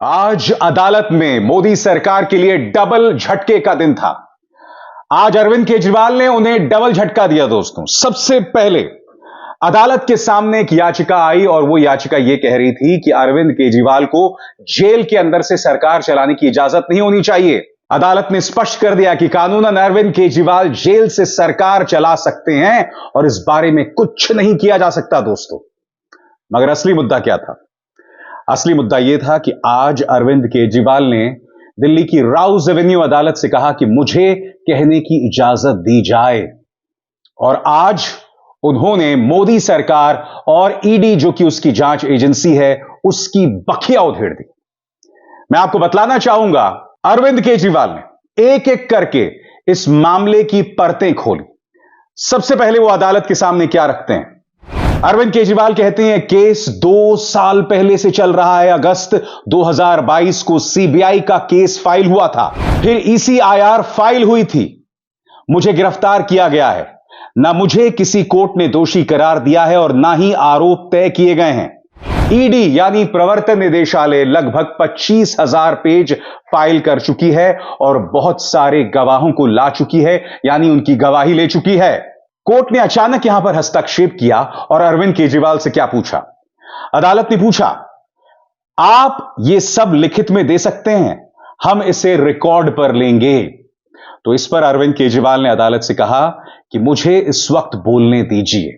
आज अदालत में मोदी सरकार के लिए डबल झटके का दिन था। आज अरविंद केजरीवाल ने उन्हें डबल झटका दिया। दोस्तों, सबसे पहले अदालत के सामने एक याचिका आई और वो याचिका ये कह रही थी कि अरविंद केजरीवाल को जेल के अंदर से सरकार चलाने की इजाजत नहीं होनी चाहिए। अदालत ने स्पष्ट कर दिया कि कानूनन अरविंद केजरीवाल जेल से सरकार चला सकते हैं और इस बारे में कुछ नहीं किया जा सकता। दोस्तों, मगर असली मुद्दा क्या था? असली मुद्दा यह था कि आज अरविंद केजरीवाल ने दिल्ली की राउज एवेन्यू अदालत से कहा कि मुझे कहने की इजाजत दी जाए, और आज उन्होंने मोदी सरकार और ईडी, जो कि उसकी जांच एजेंसी है, उसकी बखिया उधेड़ दी। मैं आपको बतलाना चाहूंगा, अरविंद केजरीवाल ने एक एक करके इस मामले की परतें खोली। सबसे पहले वो अदालत के सामने क्या रखते हैं? अरविंद केजरीवाल कहते हैं केस 2 साल पहले से चल रहा है। अगस्त 2022 को सीबीआई का केस फाइल हुआ था, फिर ईसीआईआर फाइल हुई थी। मुझे गिरफ्तार किया गया है। ना मुझे किसी कोर्ट ने दोषी करार दिया है और ना ही आरोप तय किए गए हैं। ईडी यानी प्रवर्तन निदेशालय लगभग 25,000 पेज फाइल कर चुकी है और बहुत सारे गवाहों को ला चुकी है, यानी उनकी गवाही ले चुकी है। कोर्ट ने अचानक यहां पर हस्तक्षेप किया और अरविंद केजरीवाल से क्या पूछा? अदालत ने पूछा, आप ये सब लिखित में दे सकते हैं, हम इसे रिकॉर्ड पर लेंगे। तो इस पर अरविंद केजरीवाल ने अदालत से कहा कि मुझे इस वक्त बोलने दीजिए।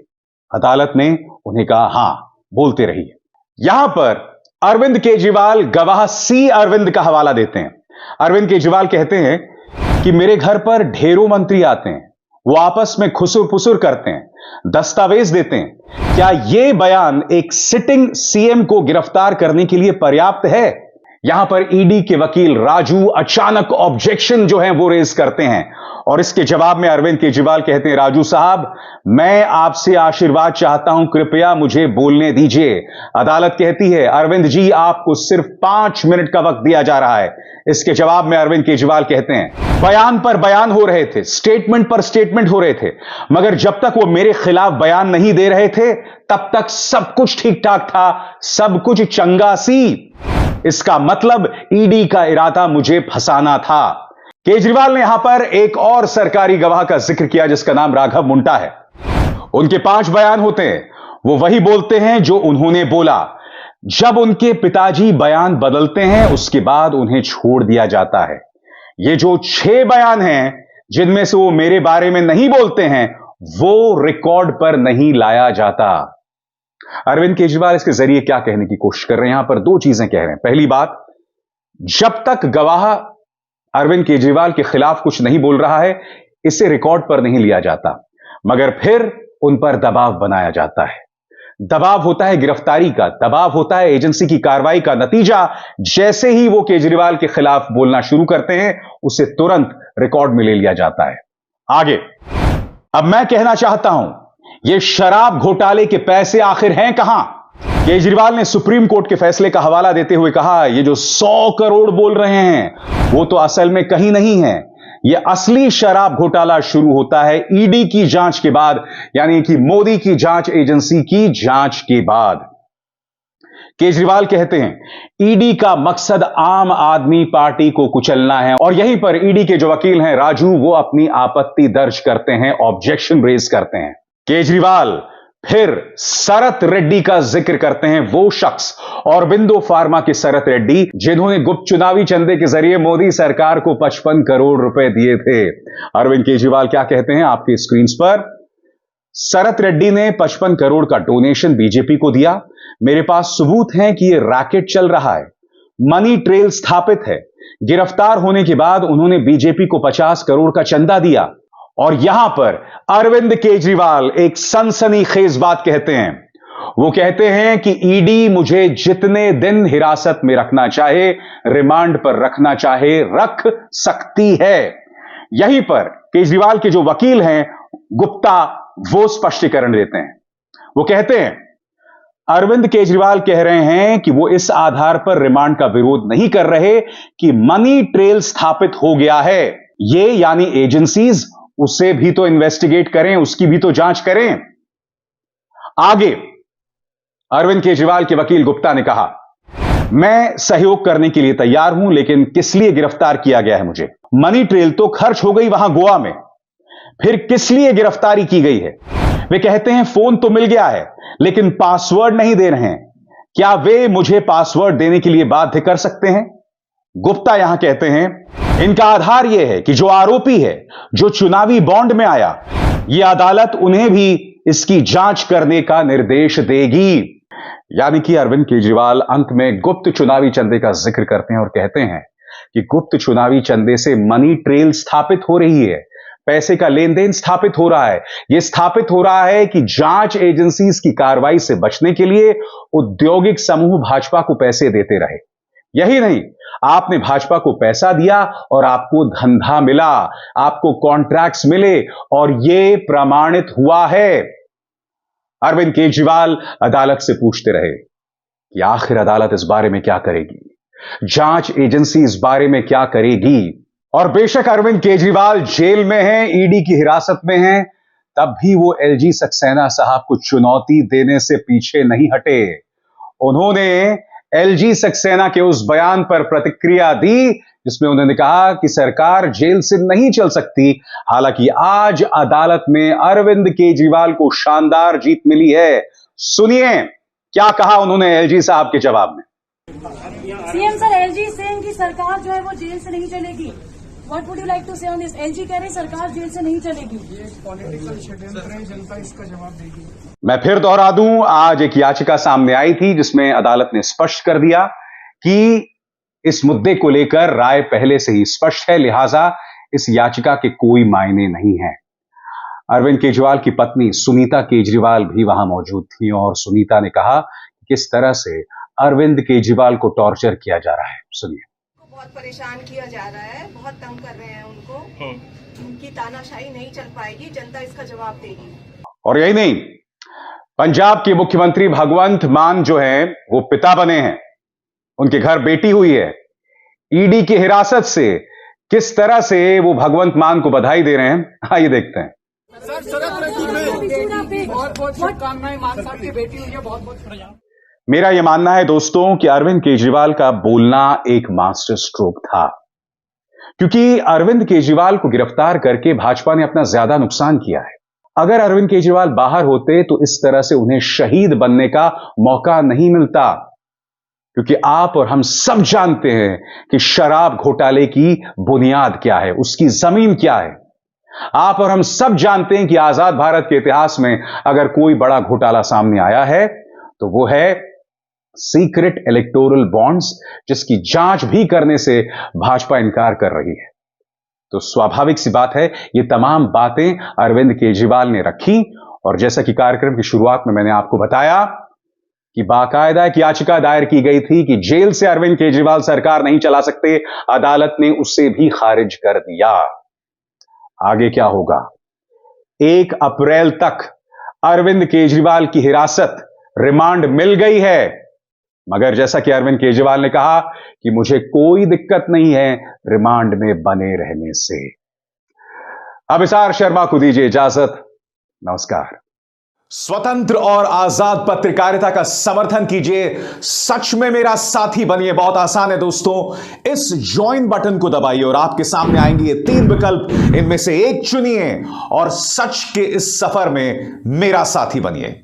अदालत ने उन्हें कहा, हां, बोलते रहिए। यहां पर अरविंद केजरीवाल गवाह सी अरविंद का हवाला देते हैं। अरविंद केजरीवाल कहते हैं कि मेरे घर पर ढेरों मंत्री आते हैं, वो आपस में खुसुर फुसुर करते हैं, दस्तावेज देते हैं। क्या यह बयान एक सिटिंग सीएम को गिरफ्तार करने के लिए पर्याप्त है? यहां पर ईडी के वकील राजू अचानक ऑब्जेक्शन जो है वो रेज करते हैं और इसके जवाब में अरविंद केजरीवाल कहते हैं, राजू साहब, मैं आपसे आशीर्वाद चाहता हूं, कृपया मुझे बोलने दीजिए। अदालत कहती है, अरविंद जी, आपको सिर्फ 5 मिनट का वक्त दिया जा रहा है। इसके जवाब में अरविंद केजरीवाल कहते हैं, बयान पर बयान हो रहे थे, स्टेटमेंट पर स्टेटमेंट हो रहे थे, मगर जब तक वो मेरे खिलाफ बयान नहीं दे रहे थे तब तक सब कुछ ठीक ठाक था, सब कुछ चंगा सी। इसका मतलब ईडी का इरादा मुझे फंसाना था। केजरीवाल ने यहां पर एक और सरकारी गवाह का जिक्र किया जिसका नाम राघव मुंडा है। उनके 5 बयान होते हैं, वो वही बोलते हैं जो उन्होंने बोला। जब उनके पिताजी बयान बदलते हैं उसके बाद उन्हें छोड़ दिया जाता है। ये जो 6 बयान हैं जिनमें से वो मेरे बारे में नहीं बोलते हैं, वो रिकॉर्ड पर नहीं लाया जाता। अरविंद केजरीवाल इसके जरिए क्या कहने की कोशिश कर रहे हैं? यहां पर 2 चीजें कह रहे हैं। पहली बात, जब तक गवाह अरविंद केजरीवाल के खिलाफ कुछ नहीं बोल रहा है, इसे रिकॉर्ड पर नहीं लिया जाता, मगर फिर उन पर दबाव बनाया जाता है। दबाव होता है गिरफ्तारी का, दबाव होता है एजेंसी की कार्रवाई का। नतीजा, जैसे ही वो केजरीवाल के खिलाफ बोलना शुरू करते हैं, उसे तुरंत रिकॉर्ड में ले लिया जाता है। आगे, अब मैं कहना चाहता हूं, ये शराब घोटाले के पैसे आखिर हैं कहां? केजरीवाल ने सुप्रीम कोर्ट के फैसले का हवाला देते हुए कहा, ये जो 100 करोड़ बोल रहे हैं वो तो असल में कहीं नहीं है। यह असली शराब घोटाला शुरू होता है ईडी की जांच के बाद, यानी कि मोदी की जांच एजेंसी की जांच के बाद। केजरीवाल कहते हैं, ईडी का मकसद आम आदमी पार्टी को कुचलना है, और यहीं पर ईडी के जो वकील हैं राजू, वो अपनी आपत्ति दर्ज करते हैं, ऑब्जेक्शन रेज करते हैं। केजरीवाल फिर शरत रेड्डी का जिक्र करते हैं, वो शख्स औरबिंदो फार्मा के शरत रेड्डी जिन्होंने गुप्त चुनावी चंदे के जरिए मोदी सरकार को 55 करोड़ रुपए दिए थे। अरविंद केजरीवाल क्या कहते हैं आपकी स्क्रीन पर? शरत रेड्डी ने 55 करोड़ का डोनेशन बीजेपी को दिया। मेरे पास सबूत हैं कि यह रैकेट चल रहा है, मनी ट्रेल स्थापित है। गिरफ्तार होने के बाद उन्होंने बीजेपी को 50 करोड़ का चंदा दिया। और यहां पर अरविंद केजरीवाल एक सनसनीखेज बात कहते हैं। वो कहते हैं कि ईडी मुझे जितने दिन हिरासत में रखना चाहे, रिमांड पर रखना चाहे, रख सकती है। यहीं पर केजरीवाल के जो वकील हैं गुप्ता, वो स्पष्टीकरण देते हैं। वो कहते हैं, अरविंद केजरीवाल कह रहे हैं कि वो इस आधार पर रिमांड का विरोध नहीं कर रहे कि मनी ट्रेल स्थापित हो गया है। ये यानी एजेंसीज उसे भी तो इन्वेस्टिगेट करें, उसकी भी तो जांच करें। आगे अरविंद केजरीवाल के वकील गुप्ता ने कहा, मैं सहयोग करने के लिए तैयार हूं, लेकिन किस लिए गिरफ्तार किया गया है मुझे? मनी ट्रेल तो खर्च हो गई वहां गोवा में, फिर किस लिए गिरफ्तारी की गई है? वे कहते हैं फोन तो मिल गया है, लेकिन पासवर्ड नहीं दे रहे हैं। क्या वे मुझे पासवर्ड देने के लिए बाध्य कर सकते हैं? गुप्ता यहां कहते हैं इनका आधार यह है कि जो आरोपी है, जो चुनावी बॉन्ड में आया, यह अदालत उन्हें भी इसकी जांच करने का निर्देश देगी। यानी कि अरविंद केजरीवाल अंत में गुप्त चुनावी चंदे का जिक्र करते हैं और कहते हैं कि गुप्त चुनावी चंदे से मनी ट्रेल स्थापित हो रही है, पैसे का लेन देन स्थापित हो रहा है। यह स्थापित हो रहा है कि जांच एजेंसीज की कार्रवाई से बचने के लिए औद्योगिक समूह भाजपा को पैसे देते रहे। यही नहीं, आपने भाजपा को पैसा दिया और आपको धंधा मिला, आपको कॉन्ट्रैक्ट्स मिले, और यह प्रमाणित हुआ है। अरविंद केजरीवाल अदालत से पूछते रहे कि आखिर अदालत इस बारे में क्या करेगी, जांच एजेंसी इस बारे में क्या करेगी। और बेशक अरविंद केजरीवाल जेल में हैं, ईडी की हिरासत में हैं, तब भी वो एलजी सक्सेना साहब को चुनौती देने से पीछे नहीं हटे। उन्होंने एलजी सक्सेना के उस बयान पर प्रतिक्रिया दी जिसमें उन्होंने कहा कि सरकार जेल से नहीं चल सकती। हालांकि आज अदालत में अरविंद केजरीवाल को शानदार जीत मिली है। सुनिए क्या कहा उन्होंने एलजी साहब के जवाब में। सीएम सर, एलजी सेम की सरकार जो है वो जेल से नहीं चलेगी। What would you like to say on this? LG कह रहे सरकार जेल से नहीं चलेगी। ये पॉलिटिकल षड्यंत्र है, जनता इसका जवाब देगी। मैं फिर दोहरा दूं, आज एक याचिका सामने आई थी जिसमें अदालत ने स्पष्ट कर दिया कि इस मुद्दे को लेकर राय पहले से ही स्पष्ट है, लिहाजा इस याचिका के कोई मायने नहीं है। अरविंद केजरीवाल की पत्नी सुनीता केजरीवाल भी वहां मौजूद थी और सुनीता ने कहा कि किस तरह से अरविंद केजरीवाल को टॉर्चर किया जा रहा है। सुनिए। बहुत परेशान किया जा रहा है, बहुत तंग कर रहे हैं उनको। उनकी तानाशाही नहीं चल पाएगी, जनता इसका जवाब देगी। और यही नहीं, पंजाब के मुख्यमंत्री भगवंत मान जो हैं वो पिता बने हैं, उनके घर बेटी हुई है। ईडी की हिरासत से किस तरह से वो भगवंत मान को बधाई दे रहे हैं, आइए देखते हैं। बहुत बहुत शुभकामनाएं, मान साहब की बेटी हुई है, बहुत बहुत। मेरा यह मानना है दोस्तों कि अरविंद केजरीवाल का बोलना एक मास्टर स्ट्रोक था, क्योंकि अरविंद केजरीवाल को गिरफ्तार करके भाजपा ने अपना ज्यादा नुकसान किया है। अगर अरविंद केजरीवाल बाहर होते तो इस तरह से उन्हें शहीद बनने का मौका नहीं मिलता, क्योंकि आप और हम सब जानते हैं कि शराब घोटाले की बुनियाद क्या है, उसकी जमीन क्या है। आप और हम सब जानते हैं कि आजाद भारत के इतिहास में अगर कोई बड़ा घोटाला सामने आया है तो वो है सीक्रेट इलेक्टोरल बॉन्ड्स, जिसकी जांच भी करने से भाजपा इनकार कर रही है। तो स्वाभाविक सी बात है, ये तमाम बातें अरविंद केजरीवाल ने रखी, और जैसा कि कार्यक्रम की शुरुआत में मैंने आपको बताया कि बाकायदा एक याचिका दायर की गई थी कि जेल से अरविंद केजरीवाल सरकार नहीं चला सकते, अदालत ने उसे भी खारिज कर दिया। आगे क्या होगा? 1 अप्रैल तक अरविंद केजरीवाल की हिरासत, रिमांड मिल गई है, मगर जैसा कि अरविंद केजरीवाल ने कहा कि मुझे कोई दिक्कत नहीं है रिमांड में बने रहने से। अभिसार शर्मा को दीजिए इजाजत। नमस्कार। स्वतंत्र और आजाद पत्रकारिता का समर्थन कीजिए, सच में मेरा साथी बनिए। बहुत आसान है दोस्तों, इस ज्वाइन बटन को दबाइए और आपके सामने आएंगे ये 3 विकल्प, इनमें से एक चुनिए और सच के इस सफर में मेरा साथी बनिए।